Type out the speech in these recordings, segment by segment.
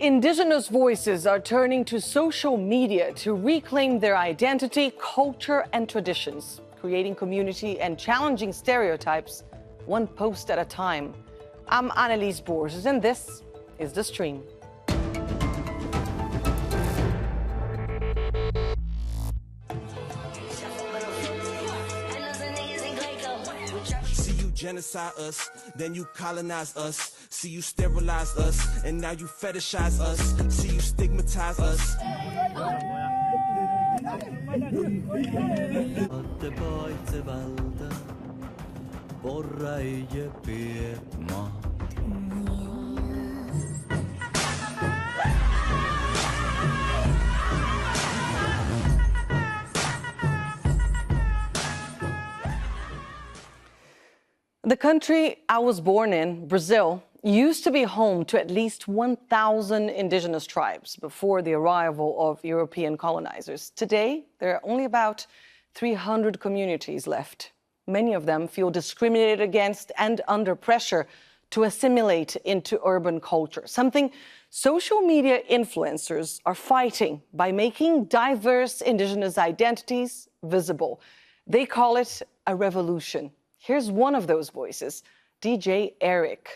Indigenous voices are turning to social media to reclaim their identity, culture, and traditions, creating community and challenging stereotypes, one post at a time. I'm Anelise Borges, and this is The Stream. See you genocide us, then you colonize us. See you sterilize us, and now you fetishize us. See you stigmatize us. The country I was born in, Brazil, used to be home to at least 1,000 indigenous tribes before the arrival of European colonizers. Today, there are only about 300 communities left. Many of them feel discriminated against and under pressure to assimilate into urban culture, something social media influencers are fighting by making diverse indigenous identities visible. They call it a revolution. Here's one of those voices, DJ Eric.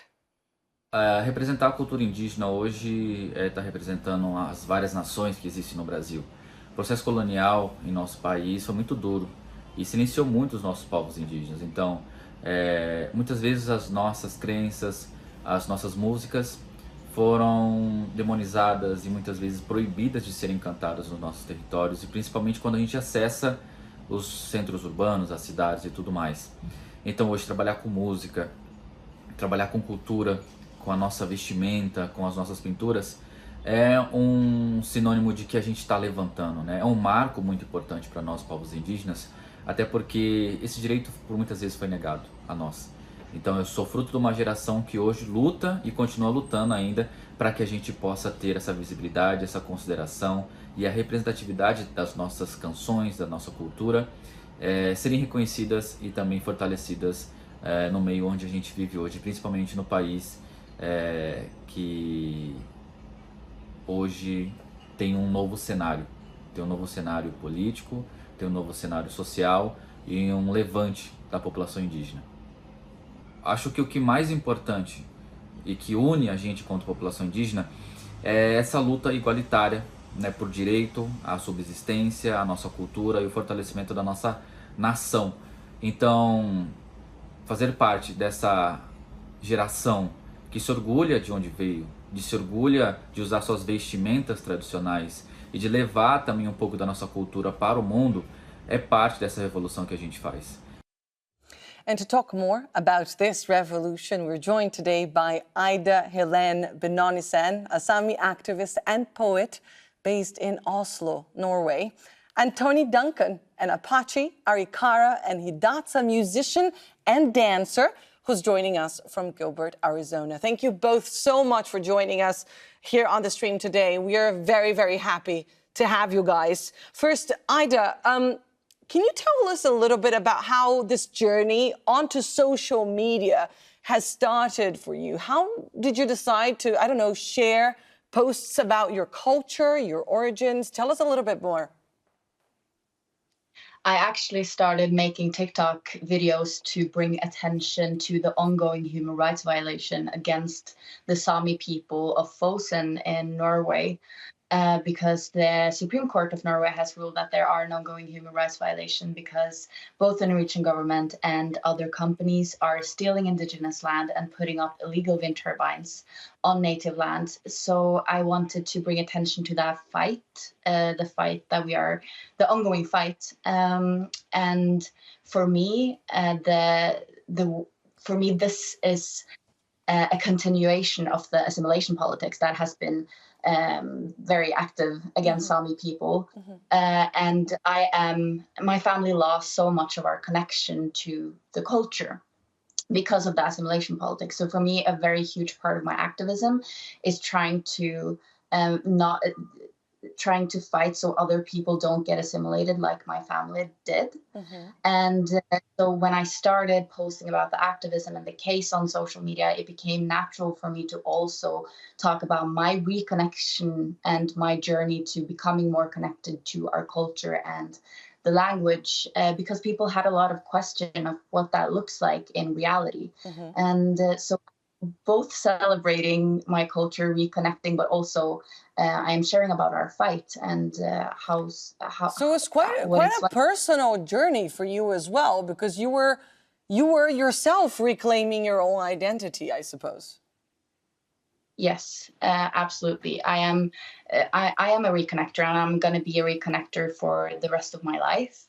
Representar a cultura indígena hoje está representando as várias nações que existem no Brasil. O processo colonial em nosso país foi muito duro e silenciou muito os nossos povos indígenas. Então, muitas vezes as nossas crenças, as nossas músicas foram demonizadas e muitas vezes proibidas de serem cantadas nos nossos territórios, e principalmente quando a gente acessa os centros urbanos, as cidades e tudo mais. Então hoje trabalhar com música, trabalhar com cultura, com a nossa vestimenta, com as nossas pinturas, é um sinônimo de que a gente está levantando, né? É um marco muito importante para nós, povos indígenas, até porque esse direito por muitas vezes foi negado a nós. Então eu sou fruto de uma geração que hoje luta e continua lutando ainda para que a gente possa ter essa visibilidade, essa consideração e a representatividade das nossas canções, da nossa cultura, serem reconhecidas e também fortalecidas no meio onde a gente vive hoje, principalmente no país que hoje tem um novo cenário. Tem um novo cenário político, tem um novo cenário social e um levante da população indígena. Acho que o que mais importante e que une a gente contra a população indígena é essa luta igualitária, né, por direito à subsistência, à nossa cultura e o fortalecimento da nossa nação. Então, fazer parte dessa geração que se orgulha de onde veio, de se orgulha de usar suas vestimentas tradicionais e de levar também um pouco da nossa cultura para o mundo, é parte dessa revolução que a gente faz. And to talk more about this revolution, we're joined today by Helene Benonisen, a Sami activist and poet based in Oslo, Norway, and Tony Duncan, an Apache-Arikara and Hidatsa musician and dancer who's joining us from Gilbert, Arizona. Thank you both so much for joining us here on the stream today. We are very, very happy to have you guys. First, Ida, can you tell us a little bit about how this journey onto social media has started for you? How did you decide to, I don't know, share posts about your culture, your origins? Tell us a little bit more. I actually started making TikTok videos to bring attention to the ongoing human rights violation against the Sami people of Fosen in Norway. Because the Supreme Court of Norway has ruled that there are an ongoing human rights violation because both the Norwegian government and other companies are stealing indigenous land and putting up illegal wind turbines on native land. So I wanted to bring attention to that fight, the ongoing fight. And for me, this is a continuation of the assimilation politics that has been very active against Sami people. And my family lost so much of our connection to the culture because of the assimilation politics. So for me, a very huge part of my activism is trying to trying to fight so other people don't get assimilated like my family did. And so when I started posting about the activism and the case on social media, it became natural for me to also talk about my reconnection and my journey to becoming more connected to our culture and the language, because people had a lot of question of what that looks like in reality. And so both celebrating my culture, reconnecting, but also I'm sharing about our fight and how. So it's quite a personal journey for you as well, because you were yourself reclaiming your own identity, I suppose. Yes, absolutely. I am a reconnector, and I'm going to be a reconnector for the rest of my life.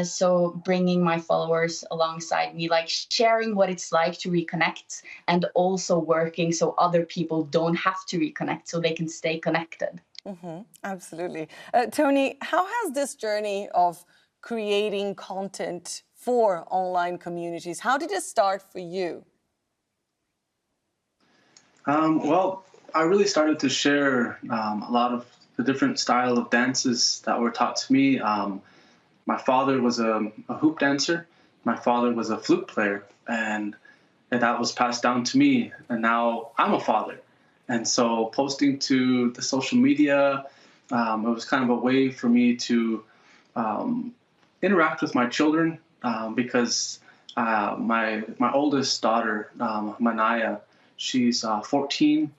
So bringing my followers alongside me, like sharing what it's like to reconnect, and also working so other people don't have to reconnect, so they can stay connected. Absolutely. Tony, how has this journey of creating content for online communities, how did it start for you? Well, I really started to share a lot of the different style of dances that were taught to me. My father was a hoop dancer. My father was a flute player, and that was passed down to me. And now I'm a father. And so posting to the social media, it was kind of a way for me to interact with my children, because my oldest daughter, Manaya, she's 14,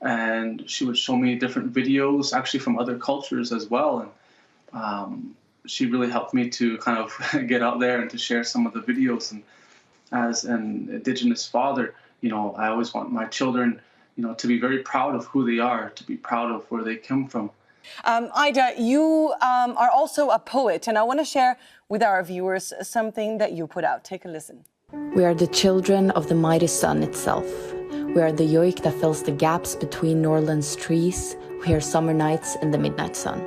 and she would show me different videos, actually from other cultures as well. And she really helped me to kind of get out there and to share some of the videos. And as an Indigenous father, I always want my children, to be very proud of who they are, to be proud of where they come from. Ida, you are also a poet, and I want to share with our viewers something that you put out. Take a listen. We are the children of the mighty sun itself. We are the yoik that fills the gaps between Norland's trees. We are summer nights in the midnight sun.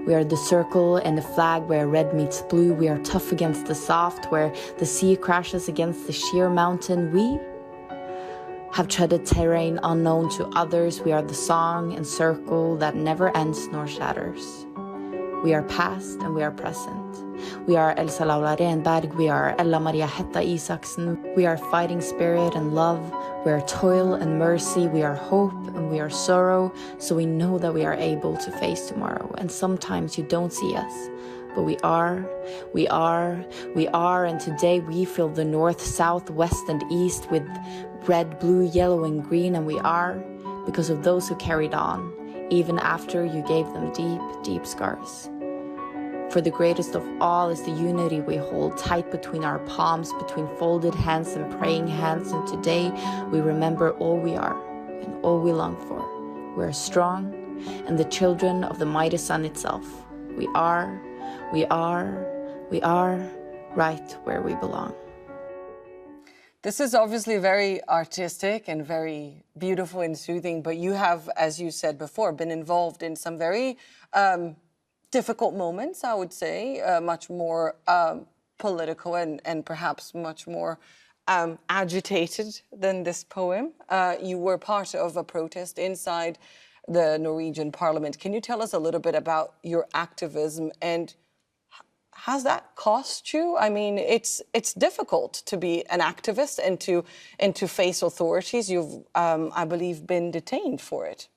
We are the circle and the flag where red meets blue. We are tough against the soft, where the sea crashes against the sheer mountain. We have treaded terrain unknown to others. We are the song and circle that never ends nor shatters. We are past and we are present. We are Elsa Laura Renberg. We are Ella Maria Hetta Isaksen. We are fighting spirit and love. We are toil and mercy. We are hope and we are sorrow. So we know that we are able to face tomorrow. And sometimes you don't see us, but we are. And today we fill the north, south, west, and east with red, blue, yellow, and green. And we are because of those who carried on, even after you gave them deep, deep scars. For the greatest of all is the unity we hold tight between our palms, between folded hands and praying hands. And today we remember all we are and all we long for. We are strong and the children of the mighty sun itself. We are right where we belong. This is obviously very artistic and very beautiful and soothing, but you have, as you said before, been involved in some very difficult moments, I would say, much more political and perhaps much more agitated than this poem. You were part of a protest inside the Norwegian parliament. Can you tell us a little bit about your activism, and has that cost you? I mean, it's difficult to be an activist and to face authorities. You've, I believe, been detained for it.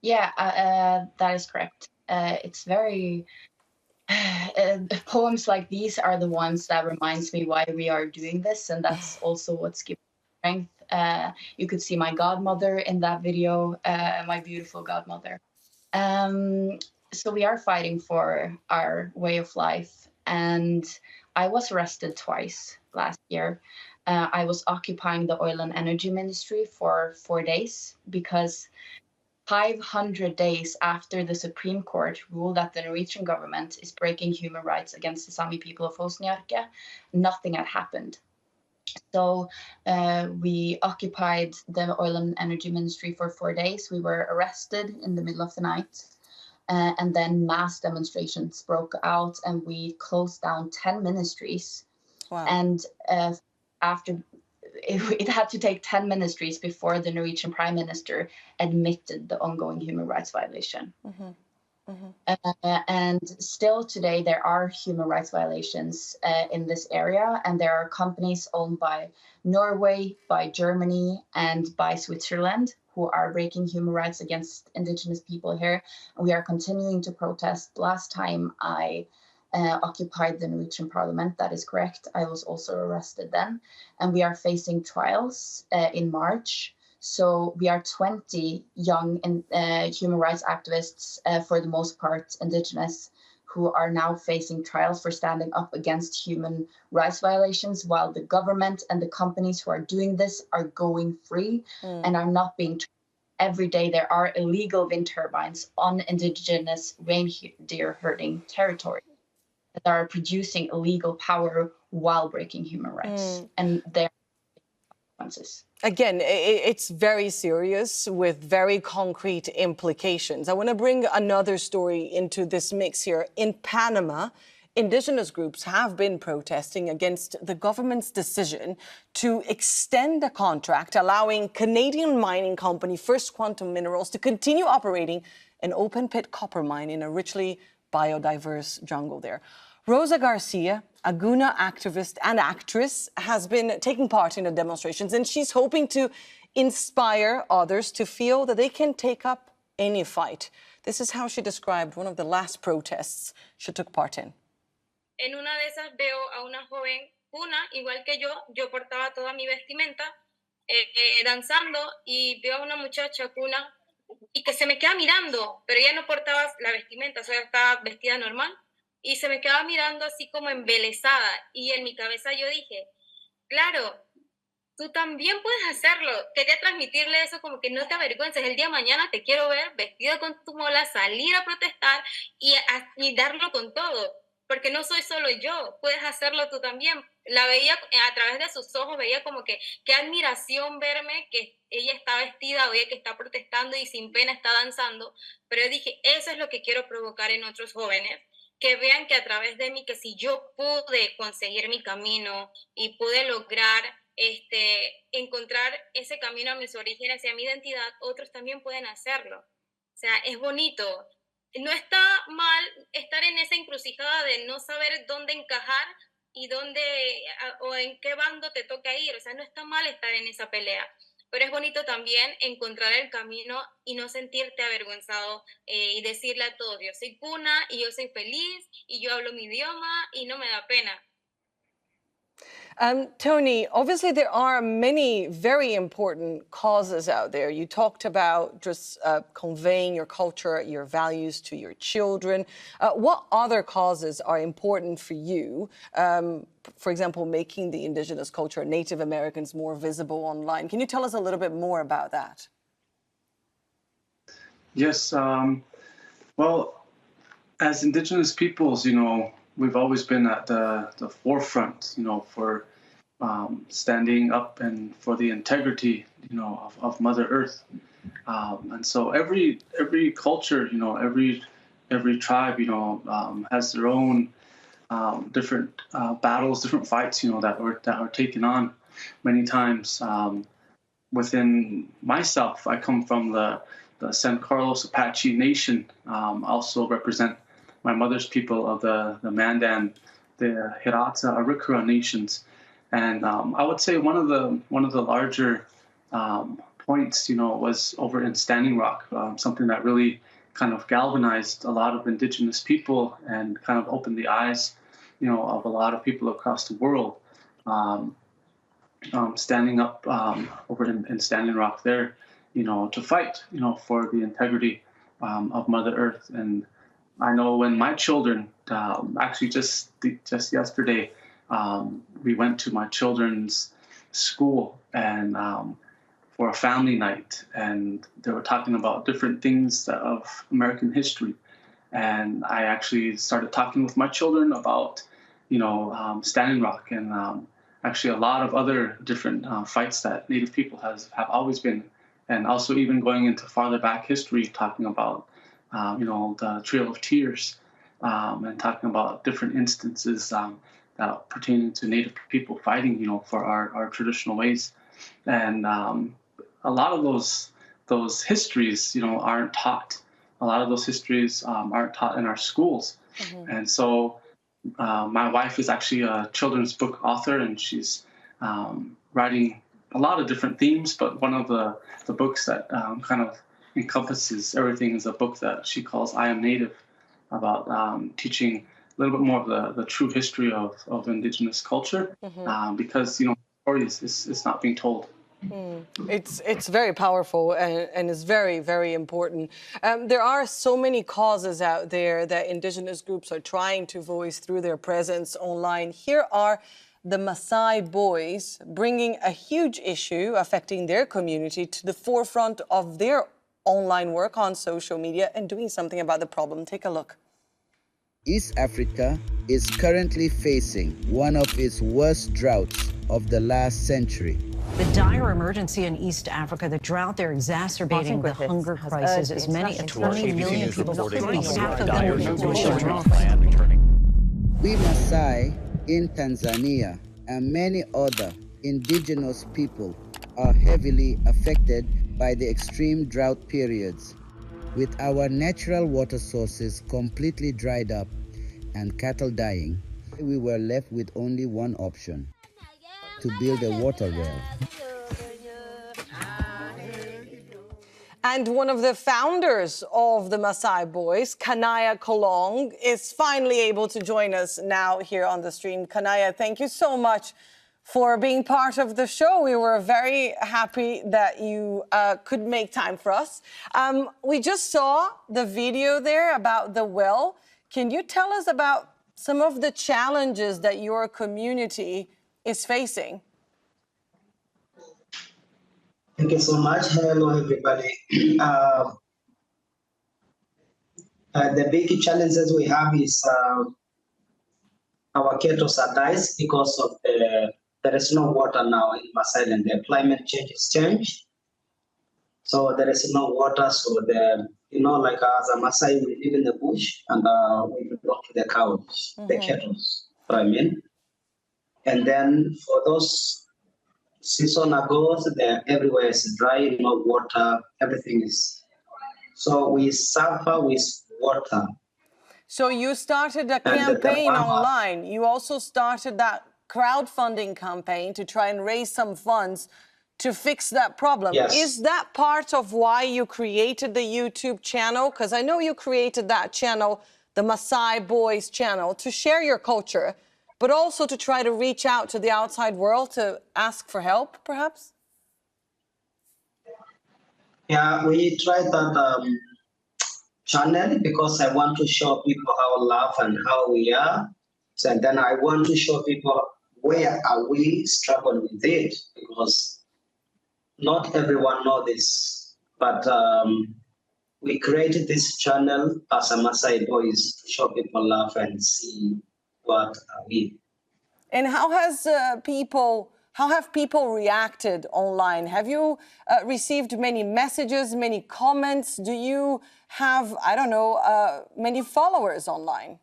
Yeah, that is correct. It's very poems like these are the ones that reminds me why we are doing this, and that's also what's giving strength. You could see my godmother in that video, my beautiful godmother. So we are fighting for our way of life, and I was arrested twice last year. I was occupying the oil and energy ministry for 4 days because 500 days after the Supreme Court ruled that the Norwegian government is breaking human rights against the Sami people of Apache-Arikara, nothing had happened. So we occupied the oil and energy ministry for 4 days. We were arrested in the middle of the night, and then mass demonstrations broke out, and we closed down 10 ministries. Wow. And after it had to take 10 ministries before the Norwegian Prime Minister admitted the ongoing human rights violation. And still today, there are human rights violations in this area, and there are companies owned by Norway, by Germany, and by Switzerland who are breaking human rights against indigenous people here. And we are continuing to protest. Last time I occupied the Norwegian parliament, that is correct. I was also arrested then, and we are facing trials in March. So we are 20 young human rights activists, for the most part indigenous, who are now facing trials for standing up against human rights violations, while the government and the companies who are doing this are going free and are not being tried. Every day there are illegal wind turbines on indigenous reindeer herding territory that are producing illegal power while breaking human rights. And there are consequences. Again, it's very serious with very concrete implications. I want to bring another story into this mix here. In Panama, indigenous groups have been protesting against the government's decision to extend a contract allowing Canadian mining company First Quantum Minerals to continue operating an open-pit copper mine in a richly biodiverse jungle there. Rosa Garcia, a Guna activist and actress, has been taking part in the demonstrations, and she's hoping to inspire others to feel that they can take up any fight. This is how she described one of the last protests she took part in. En una de esas veo a una joven Guna, igual que yo portaba toda mi vestimenta, danzando, y veo a una muchacha Guna y que se me queda mirando, pero ella no portaba la vestimenta, o sea, estaba vestida normal. Y se me quedaba mirando así como embelesada. Y en mi cabeza yo dije, claro, tú también puedes hacerlo. Quería transmitirle eso, como que no te avergüences. El día de mañana te quiero ver vestida con tu mola, salir a protestar y darlo con todo. Porque no soy solo yo, puedes hacerlo tú también. La veía a través de sus ojos, veía como que qué admiración verme, que ella está vestida, oye, que está protestando y sin pena está danzando. Pero yo dije, eso es lo que quiero provocar en otros jóvenes. Que vean que a través de mí, que si yo pude conseguir mi camino y pude lograr encontrar ese camino a mis orígenes y a mi identidad, otros también pueden hacerlo. O sea, es bonito. No está mal estar en esa encrucijada de no saber dónde encajar y o en qué bando te toca ir. O sea, no está mal estar en esa pelea. Pero es bonito también encontrar el camino y no sentirte avergonzado y decirle a todos, yo soy Guna y yo soy feliz y yo hablo mi idioma y no me da pena. Tony, obviously there are many very important causes out there. You talked about just conveying your culture, your values to your children. What other causes are important for you? For example, making the indigenous culture, Native Americans, more visible online. Can you tell us a little bit more about that? Yes. Well, as indigenous peoples, we've always been at the forefront, for standing up and for the integrity, of Mother Earth. And so every culture, every tribe, has their own different battles, different fights, that are taken on many times. Within myself, I come from the San Carlos Apache Nation. Also represent my mother's people of the Mandan, the Hidatsa-Arikara nations, and I would say one of the larger points, was over in Standing Rock, something that really kind of galvanized a lot of indigenous people and kind of opened the eyes, of a lot of people across the world. Standing up over in Standing Rock there, to fight, for the integrity of Mother Earth. And I know when my children, actually just yesterday, we went to my children's school and for a family night, and they were talking about different things of American history. And I actually started talking with my children about, Standing Rock and actually a lot of other different fights that Native people have always been, and also even going into farther back history, talking about the Trail of Tears, and talking about different instances pertaining to Native people fighting, for our traditional ways. And a lot of those histories, aren't taught. A lot of those histories aren't taught in our schools. Mm-hmm. And so my wife is actually a children's book author, and she's writing a lot of different themes, but one of the books that kind of encompasses everything is a book that she calls I Am Native, about teaching a little bit more of the true history of Indigenous culture, mm-hmm. Because, stories is not being told. It's very powerful and is very, very important. There are so many causes out there that Indigenous groups are trying to voice through their presence online. Here are the Maasaiboys bringing a huge issue affecting their community to the forefront of their online work on social media and doing something about the problem. Take a look. East Africa is currently facing one of its worst droughts of the last century. The dire emergency in East Africa, the drought there exacerbating the hunger crisis. As many as 20 million people, half of them are children. We Maasai in Tanzania and many other indigenous people are heavily affected by the extreme drought periods. With our natural water sources completely dried up and cattle dying, we were left with only one option: to build a water well. And one of the founders of the Maasaiboys, Kanaya Kolong, is finally able to join us now here on the stream. Kanaya, thank you so much for being part of the show. We were very happy that you could make time for us. We just saw the video there about the well. Can you tell us about some of the challenges that your community is facing? Thank you so much. Hello, everybody. The big challenges we have is our cattle are dying because of there is no water now in Maasai land. The climate change has changed, so there is no water. So like as a Maasai, we live in the bush and we belong to the cows, mm-hmm. the cattle. What I mean. And then for those season ago, everywhere is dry, no water, everything is. So we suffer with water. So you started a campaign online. You also started that crowdfunding campaign to try and raise some funds to fix that problem. Yes. Is that part of why you created the YouTube channel? Because I know you created that channel, the Maasaiboys channel, to share your culture, but also to try to reach out to the outside world to ask for help, perhaps? Yeah, we tried that channel because I want to show people how love and how we are. So and then I want to show people where are we struggling with it, because not everyone knows this. But we created this channel as a Maasaiboys to show people love and see what are we. And how have people reacted online? Have you received many messages, many comments? Do you have, I don't know, many followers online?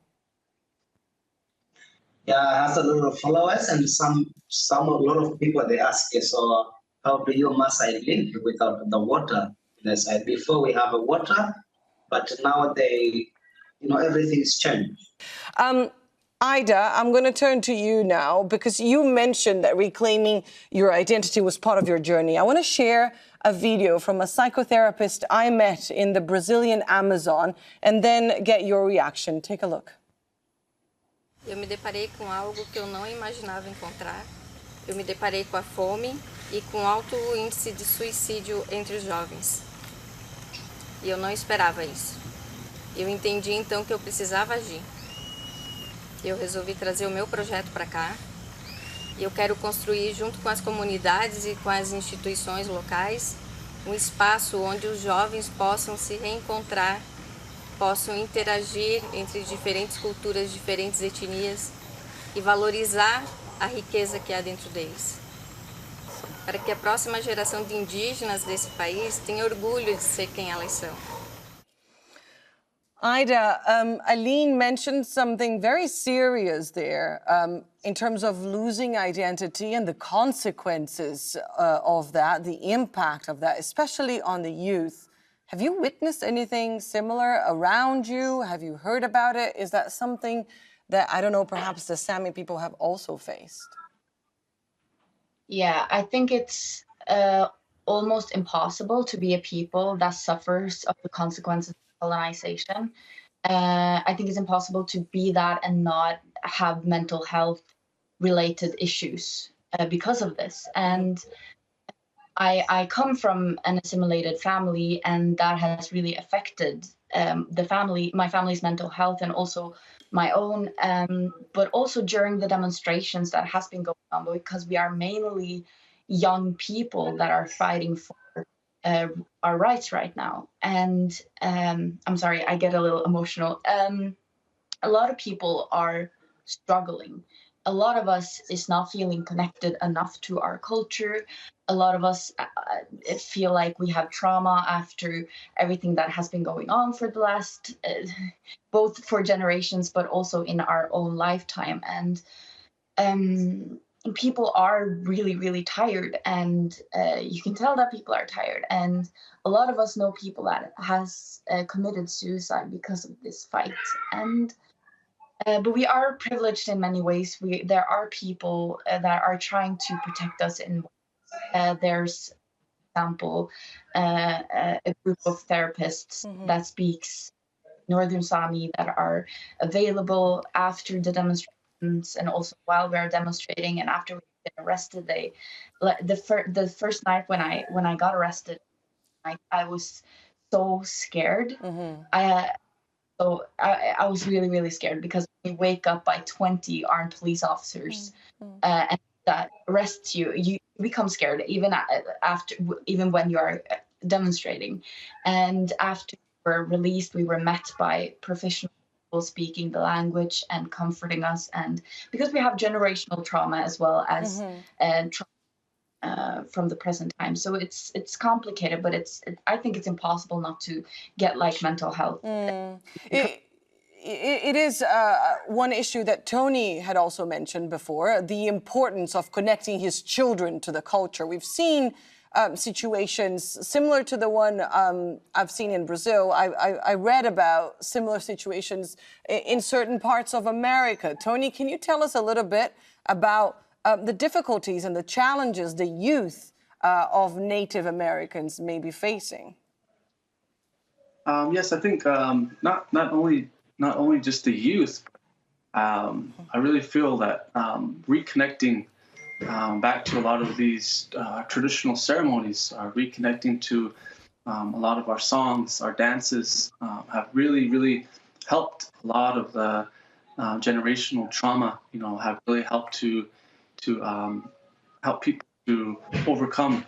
Yeah, I have a lot of followers, and a lot of people, they ask you, so how do you Maasai live without the water? They said before we have a water, but now everything's changed. Ida, I'm going to turn to you now, because you mentioned that reclaiming your identity was part of your journey. I want to share a video from a psychotherapist I met in the Brazilian Amazon and then get your reaction. Take a look. Eu me deparei com algo que eu não imaginava encontrar. Eu me deparei com a fome e com alto índice de suicídio entre os jovens. E eu não esperava isso. Eu entendi então que eu precisava agir. Eu resolvi trazer o meu projeto para cá. E eu quero construir, junto com as comunidades e com as instituições locais, um espaço onde os jovens possam se reencontrar, possam interagir entre diferentes culturas, diferentes etnias e valorizar a riqueza que há dentro deles. Para que a próxima geração de indígenas desse país tenha orgulho de ser quem elas são. Ida, Helene mentioned something very serious there in terms of losing identity and the consequences of that, the impact of that, especially on the youth. Have you witnessed anything similar around you? Have you heard about it? Is that something that, I don't know, perhaps the Sami people have also faced? Yeah, I think it's almost impossible to be a people that suffers of the consequences of colonization. I think it's impossible to be that and not have mental health related issues because of this. And I come from an assimilated family, and that has really affected my family's mental health, and also my own. But also during the demonstrations that has been going on, because we are mainly young people that are fighting for our rights right now. And I'm sorry, I get a little emotional. A lot of people are struggling. A lot of us is not feeling connected enough to our culture. A lot of us feel like we have trauma after everything that has been going on for the last, both for generations, but also in our own lifetime. And people are really, really tired, and you can tell that people are tired. And a lot of us know people that has committed suicide because of this fight. And but we are privileged in many ways. There are people that are trying to protect us in there's, for example, a group of therapists that speaks Northern Sami that are available after the demonstrations and also while we're demonstrating and after we've been arrested. The first night when I got arrested, I was so scared. So I was really, really scared, because we wake up by 20 armed police officers and that arrests you. You become scared even when you are demonstrating. And after we were released, we were met by professional people speaking the language and comforting us. And because we have generational trauma as well as trauma from the present time, so it's complicated, but I think it's impossible not to get like mental health. It is one issue that Tony had also mentioned before, the importance of connecting his children to the culture. We've seen situations similar to the one I've seen in Brazil. I read about similar situations in certain parts of America. Tony, can you tell us a little bit about the difficulties and the challenges the youth of Native Americans may be facing? Yes, I think not only just the youth. I really feel that reconnecting back to a lot of these traditional ceremonies, reconnecting to a lot of our songs, our dances, have really, really helped a lot of the generational trauma. Have really helped to help people to overcome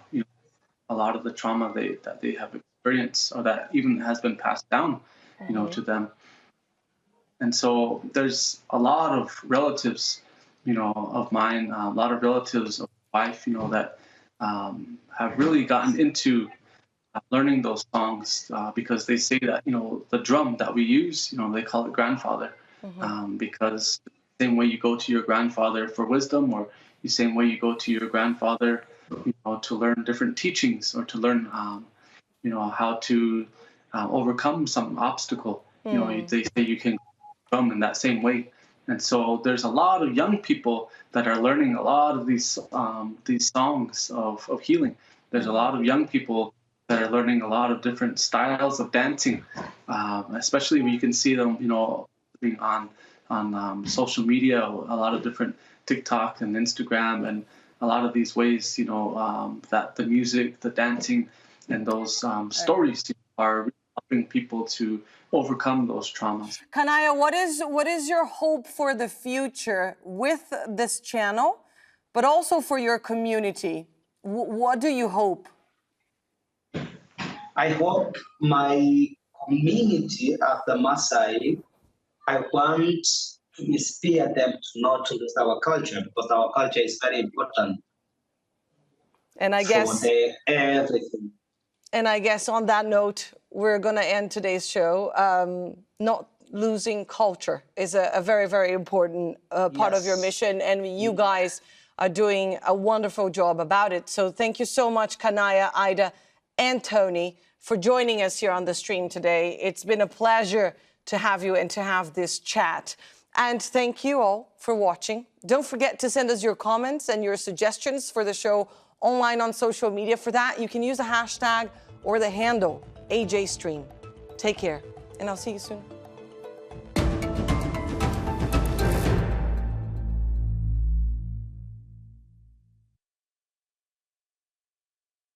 a lot of the trauma that they have experienced, or that even has been passed down to them. And so there's a lot of relatives of mine, a lot of relatives of my wife, that have really gotten into learning those songs because they say that the drum that we use, they call it grandfather, because the same way you go to your grandfather for wisdom, or the same way you go to your grandfather to learn different teachings, or to learn how to overcome some obstacle. They say you can drum in that same way. And so there's a lot of young people that are learning a lot of these songs of healing. There's a lot of young people that are learning a lot of different styles of dancing, especially when you can see them being on social media, a lot of different TikTok and Instagram, and a lot of these ways that the music, the dancing, and those stories are helping people to overcome those traumas. Kanaya, what is your hope for the future with this channel, but also for your community? What do you hope? I hope my community of the Maasai, I want to inspire them to not to lose our culture, because our culture is very important. And I guess for everything. And I guess on that note, we're going to end today's show. Not losing culture is a very, very important part of your mission, and you guys are doing a wonderful job about it. So thank you so much, Kanaya, Ida, and Tony, for joining us here on the stream today. It's been a pleasure to have you and to have this chat. And thank you all for watching. Don't forget to send us your comments and your suggestions for the show online on social media. For that, you can use the hashtag or the handle AJStream. Take care, and I'll see you soon.